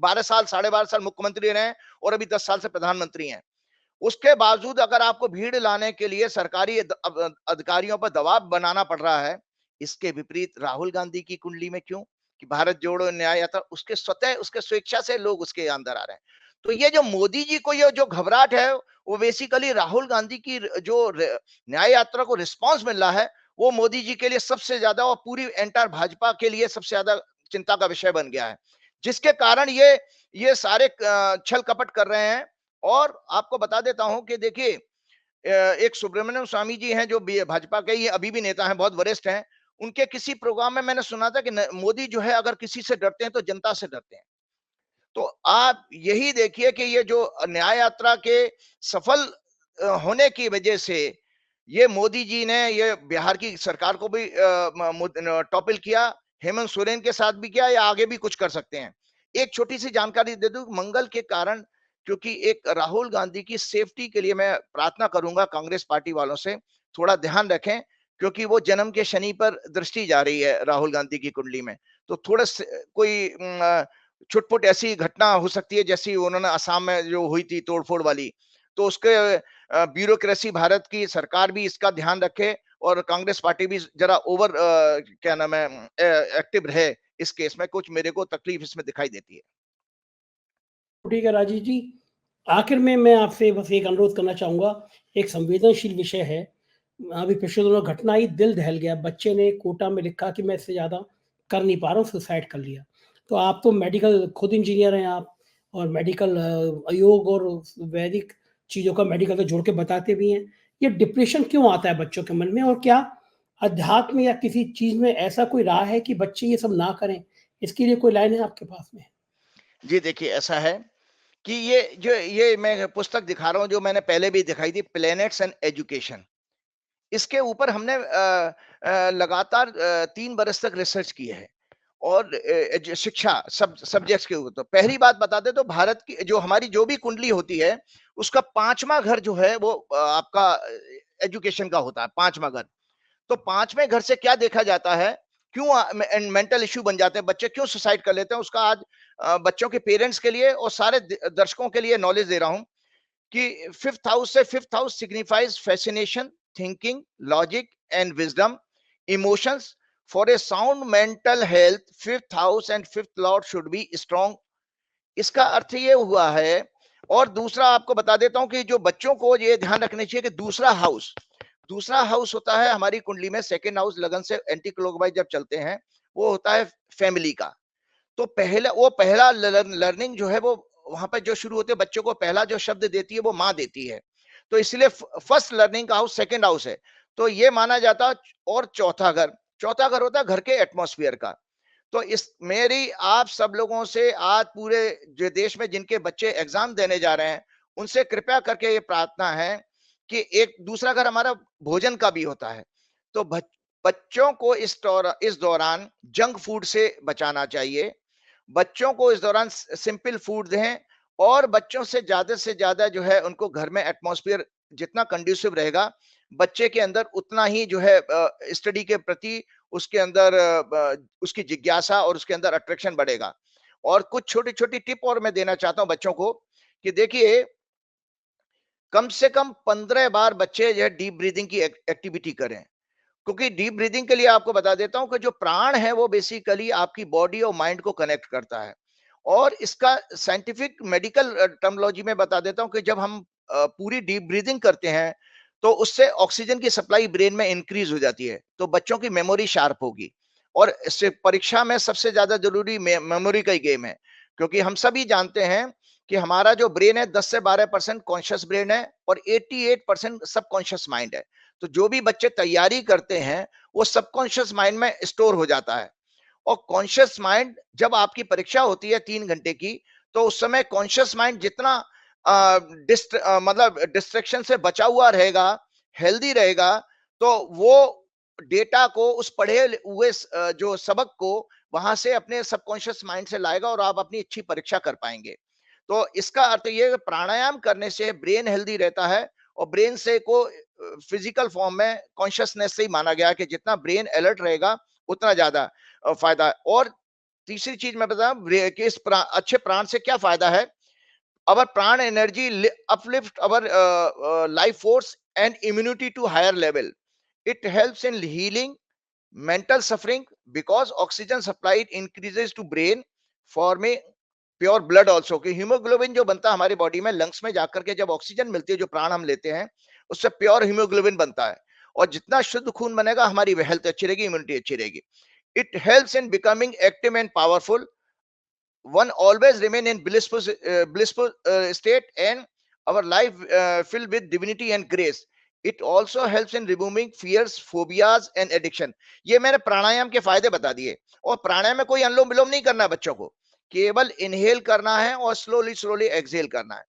12 साल 12.5 साल मुख्यमंत्री रहे और अभी 10 साल से प्रधानमंत्री हैं, उसके बावजूद अगर आपको भीड़ लाने के लिए सरकारी अधिकारियों पर दबाव बनाना पड़ रहा है, इसके विपरीत राहुल गांधी की कुंडली में क्यों कि भारत जोड़ो न्याय यात्रा, उसके स्वतः उसके स्वेच्छा से लोग उसके अंदर आ रहे हैं। तो ये जो मोदी जी को ये जो घबराहट है, वो बेसिकली राहुल गांधी की जो न्याय यात्रा को रिस्पांस मिल रहा है, वो मोदी जी के लिए सबसे ज्यादा और पूरी एंटायर भाजपा के लिए सबसे ज्यादा चिंता का विषय बन गया है, जिसके कारण ये सारे छल कपट कर रहे हैं। और आपको बता देता हूं कि देखिए एक सुब्रमण्यम स्वामी जी हैं जो भाजपा के, ये अभी भी नेता हैं, बहुत वरिष्ठ हैं। उनके किसी प्रोग्राम में मैंने सुना था कि मोदी जो है अगर किसी से डरते हैं तो जनता से डरते हैं। तो आप यही देखिए कि ये जो न्याय यात्रा के सफल होने की वजह से ये मोदी जी ने ये बिहार की सरकार को भी टॉपिल किया, हेमंत सोरेन के साथ भी किया, या आगे भी कुछ कर सकते हैं। एक छोटी सी जानकारी दे दूं, मंगल के कारण, क्योंकि एक राहुल गांधी की सेफ्टी के लिए मैं प्रार्थना करूंगा कांग्रेस पार्टी वालों से, थोड़ा ध्यान रखें, क्योंकि वो जन्म के शनि पर दृष्टि जा रही है राहुल गांधी की कुंडली में। तो थोड़ा कोई छुटपुट ऐसी घटना हो सकती है जैसी उन्होंने असम में जो हुई थी तोड़फोड़ वाली। तो उसके ब्यूरोक्रेसी भारत की सरकार भी इसका ध्यान रखे और कांग्रेस पार्टी भी जरा ओवर क्या नाम है एक्टिव रहे इस केस में। कुछ मेरे को तकलीफ इसमें दिखाई देती है। ठीक है राजीव जी, आखिर में मैं आपसे बस एक अनुरोध करना चाहूँगा, एक संवेदनशील विषय है। अभी पिछले दिनों घटना आई, दिल दहल गया। बच्चे ने कोटा में लिखा कि मैं इससे ज़्यादा कर नहीं पा रहा हूँ, सुसाइड कर लिया। तो आप तो मेडिकल खुद इंजीनियर हैं आप, और मेडिकल योग और वैदिक चीज़ों का मेडिकल से जोड़ के बताते भी हैं। ये डिप्रेशन क्यों आता है बच्चों के मन में, और क्या अध्यात्म या किसी चीज़ में ऐसा कोई राह है कि बच्चे ये सब ना करें? इसके लिए कोई लाइन है आपके पास में? जी देखिए, ऐसा है कि ये मैं पुस्तक दिखा रहा हूँ जो मैंने पहले भी दिखाई थी, प्लैनेट्स एंड एजुकेशन। इसके ऊपर हमने लगातार 3 बरस तक रिसर्च की है और शिक्षा सब्जेक्ट्स के ऊपर। तो पहली बात बता दें तो भारत की जो हमारी जो भी कुंडली होती है, उसका 5वां घर जो है वो आपका एजुकेशन का होता है, 5वां घर। तो 5वें घर से क्या देखा जाता है, क्यों मेंटल इश्यू बन जाते हैं बच्चे, क्यों सुसाइड कर लेते हैं, उसका आज बच्चों के पेरेंट्स के लिए और सारे दर्शकों के लिए नॉलेज दे रहा हूं कि 5th हाउस से 5th house signifies fascination, thinking, logic and wisdom, emotions. For a sound mental health 5th house and 5th Lord should be strong. इसका अर्थ ये हुआ है। और दूसरा आपको बता देता हूं कि जो बच्चों को ये ध्यान रखना चाहिए कि दूसरा हाउस होता है हमारी कुंडली में, सेकंड हाउस लगन से एंटी क्लॉकवाइज जब चलते हैं, वो होता है फैमिली का। तो पहला लर्निंग जो है वो वहां पर जो शुरू होते हैं, बच्चों को पहला जो शब्द देती है वो माँ देती है। तो इसलिए फर्स्ट लर्निंग का हाउस सेकंड हाउस है। तो ये माना जाता है। और चौथा घर होता है घर के एटमॉस्फेयर का। तो इस मेरी आप सब लोगों से आज पूरे जो देश में जिनके बच्चे एग्जाम देने जा रहे हैं, उनसे कृपया करके ये प्रार्थना है कि एक दूसरा घर हमारा भोजन का भी होता है। तो बच्चों को इस दौरान जंक फूड से बचाना चाहिए। बच्चों को इस दौरान सिंपल फूड दें और बच्चों से ज्यादा जो है उनको घर में एटमॉस्फेयर जितना कंड्यूसिव रहेगा, बच्चे के अंदर उतना ही जो है स्टडी के प्रति उसके अंदर उसकी जिज्ञासा और उसके अंदर अट्रैक्शन बढ़ेगा। और कुछ छोटी छोटी टिप और मैं देना चाहता हूं बच्चों को कि देखिए, कम से कम 15 बार बच्चे जो है डीप ब्रीदिंग की एक्टिविटी करें। क्योंकि डीप ब्रीदिंग के लिए आपको बता देता हूं कि जो प्राण है वो बेसिकली आपकी बॉडी और माइंड को कनेक्ट करता है। और इसका साइंटिफिक मेडिकल टर्मिनोलॉजी में बता देता हूं कि जब हम पूरी डीप ब्रीदिंग करते हैं तो उससे ऑक्सीजन की सप्लाई ब्रेन में इंक्रीज हो जाती है, तो बच्चों की मेमोरी शार्प होगी। और इससे परीक्षा में सबसे ज्यादा जरूरी मेमोरी का ही गेम है, क्योंकि हम सभी जानते हैं कि हमारा जो ब्रेन है 10 से 12% कॉन्शियस ब्रेन है और 88% सबकॉन्शियस माइंड है। तो जो भी बच्चे तैयारी करते हैं वो सबकॉन्शियस माइंड में स्टोर हो जाता है। और कॉन्शियस माइंड जब आपकी परीक्षा होती है 3 घंटे की, तो उस समय कॉन्शियस माइंड जितना मतलब डिस्ट्रैक्शन से बचा हुआ रहेगा, हेल्दी रहेगा, तो वो डेटा को, उस पढ़े हुए जो सबक को वहां से अपने सबकॉन्शियस माइंड से लाएगा और आप अपनी अच्छी परीक्षा कर पाएंगे। तो इसका अर्थ ये प्राणायाम करने से ब्रेन हेल्दी रहता है, और ब्रेन से को फिजिकल फॉर्म में कॉन्शियसनेस से ही माना गया कि जितना ब्रेन अलर्ट रहेगा उतना ज्यादा फायदा है। और तीसरी चीज मैं बता कि इस अच्छे प्राण से क्या फायदा है। our pran energy uplift our life force and immunity to higher level. It helps in healing mental suffering because oxygen supply increases to brain, forming pure blood also, कि हीमोग्लोबिन जो बनता है हमारी बॉडी में लंग्स में जाकर के जब ऑक्सीजन मिलती है, जो प्राण हम लेते हैं, उससे प्योर हीमोग्लोबिन बनता है। और जितना शुद्ध खून बनेगा हमारी हेल्थ अच्छी रहेगी, इम्यूनिटी अच्छी रहेगी। It helps in becoming active and powerful. one always remain in blissful state and our life filled with divinity and grace. It also helps in removing fears, phobias and addiction. ये मैंने प्राणायाम के फायदे बता दिए। और प्राणायाम में कोई अनुलोम विलोम नहीं करना बच्चों को, केवल इनहेल करना है और स्लोली स्लोली एक्सहेल करना है।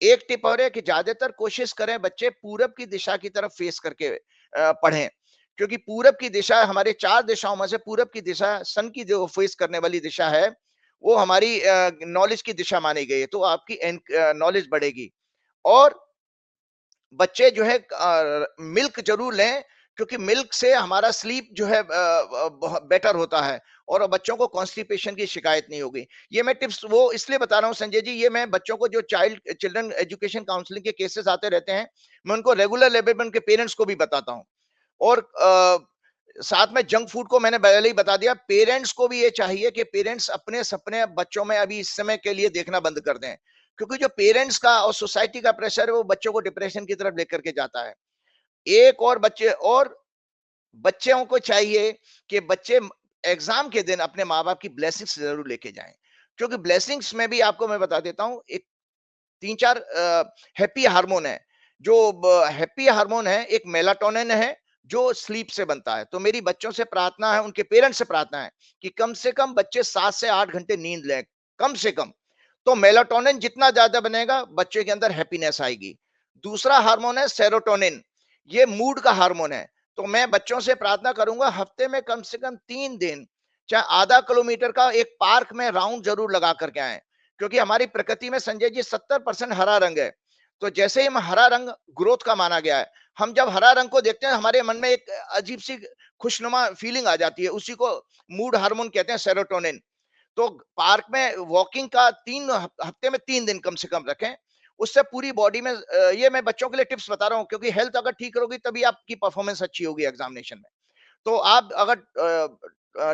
एक टिप और है कि ज्यादातर कोशिश करें बच्चे पूरब की दिशा की तरफ फेस करके पढ़ें, क्योंकि पूरब की दिशा हमारे 4 दिशाओं में से पूरब की दिशा सन की जो फेस करने वाली दिशा है, वो हमारी नॉलेज की दिशा मानी गई है, तो आपकी नॉलेज बढ़ेगी। और बच्चे जो है मिल्क जरूर लें, क्योंकि मिल्क से हमारा स्लीप जो है बेटर होता है और बच्चों को कॉन्स्टिपेशन की शिकायत नहीं होगी। ये मैं टिप्स वो इसलिए बता रहा हूँ संजय जी, ये मैं बच्चों को जो चिल्ड्रन एजुकेशन काउंसलिंग के केसेस आते रहते हैं, मैं उनको रेगुलर लेवल पर उनके पेरेंट्स को भी बताता हूँ। और साथ में जंक फूड को मैंने पहले ही बता दिया। पेरेंट्स को भी ये चाहिए कि पेरेंट्स अपने सपने बच्चों में अभी इस समय के लिए देखना बंद कर दें, क्योंकि जो पेरेंट्स का और सोसाइटी का प्रेशर है वो बच्चों को डिप्रेशन की तरफ लेकर के जाता है। एक और बच्चों को चाहिए कि बच्चे एग्जाम के दिन अपने माँ बाप की ब्लेसिंग्स जरूर लेके जाएं, क्योंकि ब्लेसिंग्स में भी आपको मैं बता देता हूँ, एक 3-4 हैप्पी हार्मोन है। जो हैप्पी हार्मोन है, एक मेलाटोनिन है जो स्लीप से बनता है। तो मेरी बच्चों से प्रार्थना है, उनके पेरेंट्स से प्रार्थना है कि कम से कम बच्चे 7 से 8 घंटे नींद लें, कम से कम। तो मेलाटोनिन जितना ज्यादा बनेगा बच्चे के अंदर हैप्पीनेस आएगी। दूसरा हार्मोन है सेरोटोनिन, ये मूड का हार्मोन है। तो मैं बच्चों से प्रार्थना करूंगा हफ्ते में कम से कम 3 दिन, चाहे आधा किलोमीटर का एक पार्क में राउंड जरूर लगा करके आए, क्योंकि हमारी प्रकृति में संजय जी 70% हरा रंग है। तो जैसे ही हम हरा रंग ग्रोथ का माना गया है, हम जब हरा रंग को देखते हैं हमारे मन में एक अजीब सी खुशनुमा फीलिंग आ जाती है, उसी को मूड हार्मोन कहते हैं, सेरोटोनिन। तो पार्क में वॉकिंग का 3 हफ्ते में 3 दिन कम से कम रखें, उससे पूरी बॉडी में ये मैं बच्चों के लिए टिप्स बता रहा हूँ, क्योंकि हेल्थ अगर ठीक रहोगी तभी आपकी परफॉर्मेंस अच्छी होगी एग्जामिनेशन में। तो आप अगर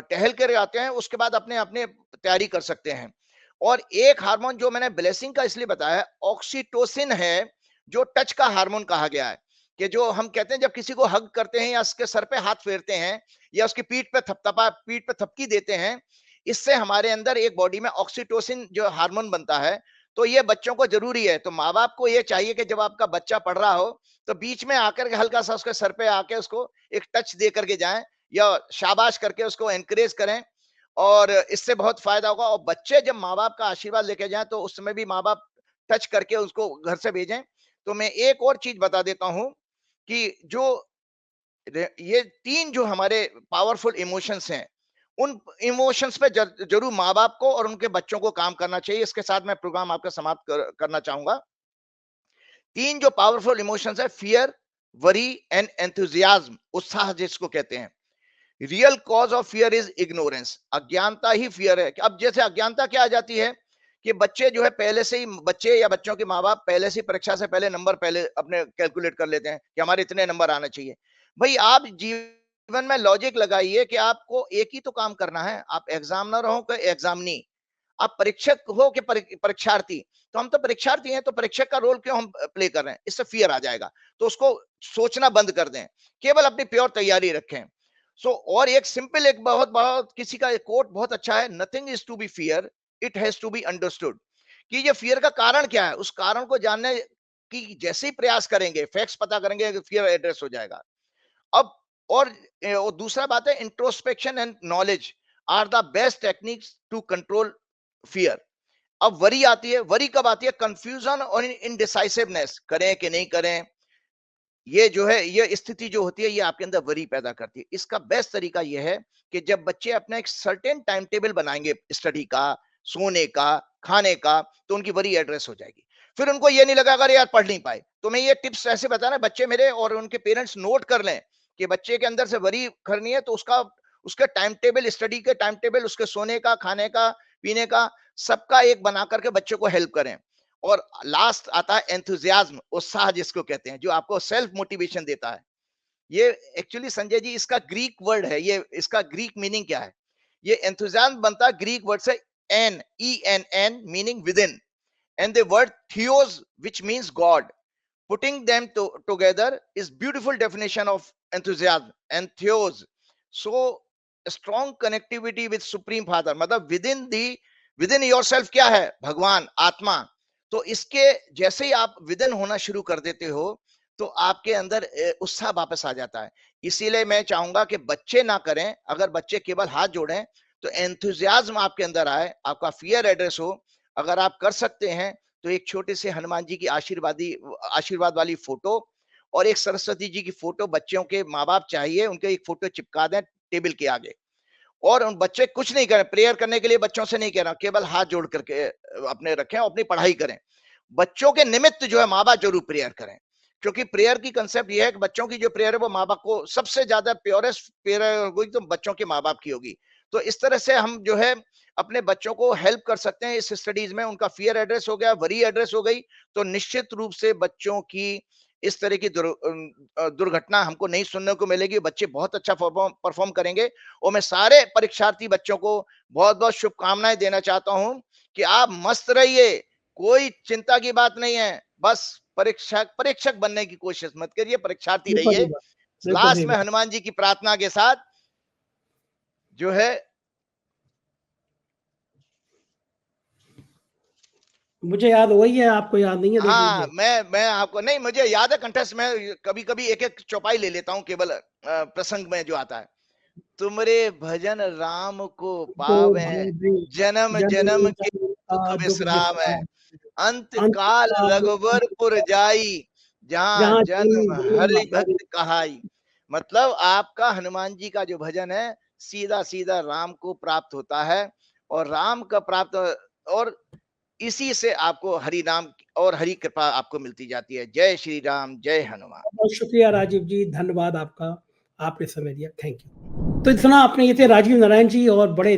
टहल कर आते हैं उसके बाद अपने अपने तैयारी कर सकते हैं। और एक हार्मोन जो मैंने ब्लेसिंग का इसलिए बताया, ऑक्सीटोसिन है, जो टच का हार्मोन कहा गया है, कि जो हम कहते हैं जब किसी को हग करते हैं या उसके सर पे हाथ फेरते हैं या उसकी पीठ पे थपकी देते हैं, इससे हमारे अंदर एक बॉडी में ऑक्सीटोसिन जो हार्मोन बनता है। तो ये बच्चों को जरूरी है। तो माँ बाप को ये चाहिए कि जब आपका बच्चा पढ़ रहा हो तो बीच में आकर के हल्का सा उसके सर पे आके उसको एक टच दे करके जाएं या शाबाश करके उसको एनकरेज करें, और इससे बहुत फायदा होगा। और बच्चे जब माँ बाप का आशीर्वाद लेके जाएं तो उस समय भी माँ बाप टच करके उसको घर से भेजें। तो मैं एक और चीज बता देता हूं कि जो ये 3 जो हमारे पावरफुल इमोशंस हैं, उन इमोशंस पे जरूर माँ बाप को और उनके बच्चों को काम करना चाहिए। इसके साथ मैं प्रोग्राम आपका समाप्त करना चाहूंगा। 3 जो पावरफुल इमोशंस है, फियर, वरी एंड एंथुजियाज्म, उत्साह जिसको कहते हैं। Real cause of fear is ignorance, अज्ञानता ही फियर है। अब जैसे अज्ञानता क्या आ जाती है कि बच्चे जो है पहले से ही, बच्चे या बच्चों के माँ बाप पहले से परीक्षा से पहले नंबर पहले अपने कैलकुलेट कर लेते हैं कि हमारे इतने नंबर आने चाहिए। भाई आप जीवन में लॉजिक लगाइए कि आपको एक ही तो काम करना है, आप एग्जामिनर हो कि एग्जामिनी, आप परीक्षक हो कि परीक्षार्थी। तो हम तो परीक्षार्थी हैं, तो परीक्षक का रोल क्यों हम प्ले कर रहे हैं, इससे फियर आ जाएगा। तो उसको सोचना बंद कर दें, केवल अपनी प्योर तैयारी रखें। और एक सिंपल, एक बहुत बहुत किसी का एक कोट बहुत अच्छा है, nothing is to be fear, it has to be understood. कि ये फियर का कारण क्या है, उस कारण को जानने की जैसे ही प्रयास करेंगे, फैक्ट्स पता करेंगे, फियर एड्रेस हो जाएगा। अब और दूसरा बात है, introspection and knowledge are the best techniques to control fear. अब वरी आती है, वरी कब आती है? कंफ्यूजन और इनडिसाइसिवनेस, करें कि नहीं करें, ये जो है, ये स्थिति जो होती है, ये आपके अंदर वरी पैदा करती है। इसका बेस्ट तरीका ये है कि जब बच्चे अपना एक सर्टेन टाइम टेबल बनाएंगे स्टडी का, सोने का, खाने का, तो उनकी वरी एड्रेस हो जाएगी। फिर उनको ये नहीं लगा अगर यार पढ़ नहीं पाए। तो मैं ये टिप्स ऐसे बताना, बच्चे मेरे और उनके पेरेंट्स नोट कर लें कि बच्चे के अंदर से वरी करनी है, तो उसका टाइम टेबल, स्टडी के टाइम टेबल, उसके सोने का, खाने का, पीने का, सबका एक बना करके बच्चे को हेल्प करें। और लास्ट आता है एंथुजियाज्म, उत्साह जिसको कहते हैं, जो आपको सेल्फ मोटिवेशन देता है। ये एक्चुअली संजय जी इसका ग्रीक वर्ड है, ये इसका ग्रीक मीनिंग क्या है? ये एंथुजियाज्म बनता है ग्रीक वर्ड से ENN meaning with in, and the word theos which means God. Putting them together is beautiful definition of enthusiasm and theos. So strong connectivity with supreme father, मतलब within yourself क्या है? भगवान, आत्मा। तो इसके जैसे ही आप विदिन होना शुरू कर देते हो, तो आपके अंदर उत्साह वापस आ जाता है। इसीलिए मैं चाहूंगा कि बच्चे ना करें, अगर बच्चे केवल हाथ जोड़ें, तो एंथुजियाज्म आपके अंदर आए, आपका फियर एड्रेस हो। अगर आप कर सकते हैं तो एक छोटे से हनुमान जी की आशीर्वाद वाली फोटो और एक सरस्वती जी की फोटो, बच्चों के माँ बाप चाहिए, उनके एक फोटो चिपका दें टेबल के आगे। और उन बच्चे कुछ नहीं करें, प्रेयर करने के लिए बच्चों से नहीं कह रहा, केवल हाथ जोड़ करके अपने रखें और अपनी पढ़ाई करें। बच्चों के निमित्त जो है माँ बाप जरूर प्रेयर करें, क्योंकि प्रेयर की कंसेप्ट ये है कि बच्चों की जो प्रेयर है वो माँ बाप को, सबसे ज्यादा प्योरेस्ट प्रेयर होगी तो बच्चों के माँ बाप की होगी। तो इस तरह से हम जो है अपने बच्चों को हेल्प कर सकते हैं इस स्टडीज में। उनका फियर एड्रेस हो गया, वरी एड्रेस हो गई, तो निश्चित रूप से बच्चों की इस तरह की दुर्घटना हमको नहीं सुनने को मिलेगी। बच्चे बहुत अच्छा परफॉर्म करेंगे। और मैं सारे परीक्षार्थी बच्चों को बहुत बहुत शुभकामनाएं देना चाहता हूं कि आप मस्त रहिए, कोई चिंता की बात नहीं है। बस परीक्षक बनने की कोशिश मत करिए, परीक्षार्थी बिल्कुल रहिए। सही बात, बिल्कुल लास्ट सही में बात। हनुमान जी की प्रार्थना के साथ जो है, मुझे याद वही है, आपको याद नहीं है, देख हाँ, लीजिए। मैं आपको नहीं, मुझे याद है कंटेस्ट में कभी कभी एक एक चौपाई ले लेता हूँ केवल प्रसंग में जो आता है। तुमरे भजन राम को तो पावे, भावे जन्म जन्म जन्म के जन्म दुख का दुख विश्राम है, विश्राम, अंत अंत काल काल रघुवरपुर जाई, जहाँ जहाँ जन्म जन्म हरि हरि। भक्त कहाई। मतलब आपका हनुमान जी का जो भजन है, सीधा सीधा राम को प्राप्त होता है, और राम का प्राप्त, और इसी से आपको हरि नाम और हरि कृपा आपको मिलती जाती है। जय श्री राम, जय हनुमान। बहुत शुक्रिया राजीव जी, धन्यवाद आपका, आपने समय दिया, थैंक यू। तो सुना आपने, ये थे राजीव नारायण जी, और बड़े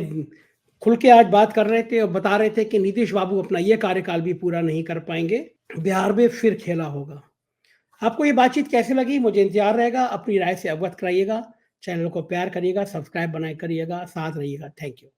खुल के आज बात कर रहे थे और बता रहे थे कि नीतीश बाबू अपना ये कार्यकाल भी पूरा नहीं कर पाएंगे, बिहार में फिर खेला होगा। आपको ये बातचीत कैसी लगी, मुझे इंतजार रहेगा, अपनी राय से अवगत कराइएगा। चैनल को प्यार करिएगा, सब्सक्राइब बनाए करिएगा, साथ रहिएगा। Thank you.